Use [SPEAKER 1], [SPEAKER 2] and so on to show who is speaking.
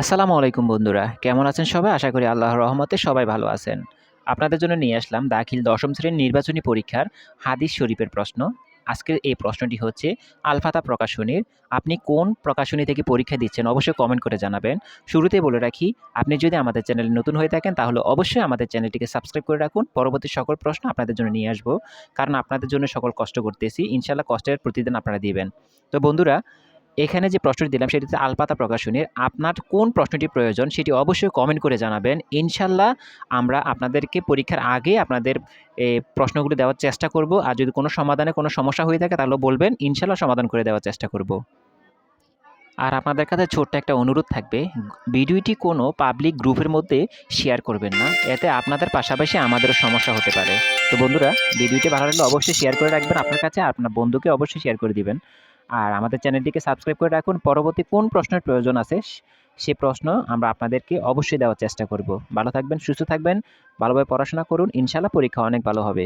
[SPEAKER 1] আসসালামু আলাইকুম বন্ধুরা। কেমন আছেন সবাই? আশা করি আল্লাহর রহমতে সবাই ভালো আছেন। আপনাদের জন্য নিয়ে আসলাম দাখিল ১০ম শ্রেণীর নির্বাচনী পরীক্ষার হাদিস শরীফের প্রশ্ন। আজকের এই প্রশ্নটি হচ্ছে আল-ফাতা প্রকাশনীর। আপনি কোন প্রকাশনী থেকে পরীক্ষা দিচ্ছেন অবশ্যই কমেন্ট করে জানাবেন। শুরুতেই বলে রাখি, আপনি যদি আমাদের চ্যানেলে নতুন হয়ে থাকেন তাহলে অবশ্যই আমাদের চ্যানেলটিকে সাবস্ক্রাইব করে রাখুন। পরবর্তী সকল প্রশ্ন আপনাদের জন্য নিয়ে আসবো। কারণ আপনাদের জন্য সকল কষ্ট করতেছি। ইনশাআল্লাহ কষ্টের প্রতিদান আপনারা দিবেন। তো বন্ধুরা, এখানে যে প্রশ্নটি দিলাম সেটি হচ্ছে আলপাতা প্রকাশনীর। আপনার কোন প্রশ্নটি প্রয়োজন সেটি অবশ্যই কমেন্ট করে জানাবেন। ইনশাআল্লাহ আমরা আপনাদেরকে পরীক্ষার আগে আপনাদের প্রশ্নগুলো দেওয়ার চেষ্টা করব। আর যদি কোনো সমাধানে কোনো সমস্যা হয়ে থাকে তাহলেও বলবেন। ইনশাআল্লাহ সমাধান করে দেওয়ার চেষ্টা করব। আর আপনাদের কাছে ছোট্ট একটা অনুরোধ থাকবে, ভিডিওটি কোনো পাবলিক গ্রুপের মধ্যে শেয়ার করবেন না। এতে আপনাদের পাশাপাশি আমাদেরও সমস্যা হতে পারে। তো বন্ধুরা, ভিডিওটি ভালো লাগলে অবশ্যই শেয়ার করে রাখবেন আপনার কাছে। আর আপনার বন্ধুকে অবশ্যই শেয়ার করে দিবেন। আর আমাদের চ্যানেলটিকে সাবস্ক্রাইব করে রাখুন। পরবর্তী কোন প্রশ্নের প্রয়োজন আছে সে প্রশ্ন আমরা আপনাদেরকে অবশ্যই দেওয়ার চেষ্টা করব। ভালো থাকবেন, সুস্থ থাকবেন, ভালোভাবে পড়াশোনা করুন। ইনশাআল্লাহ পরীক্ষা অনেক ভালো হবে।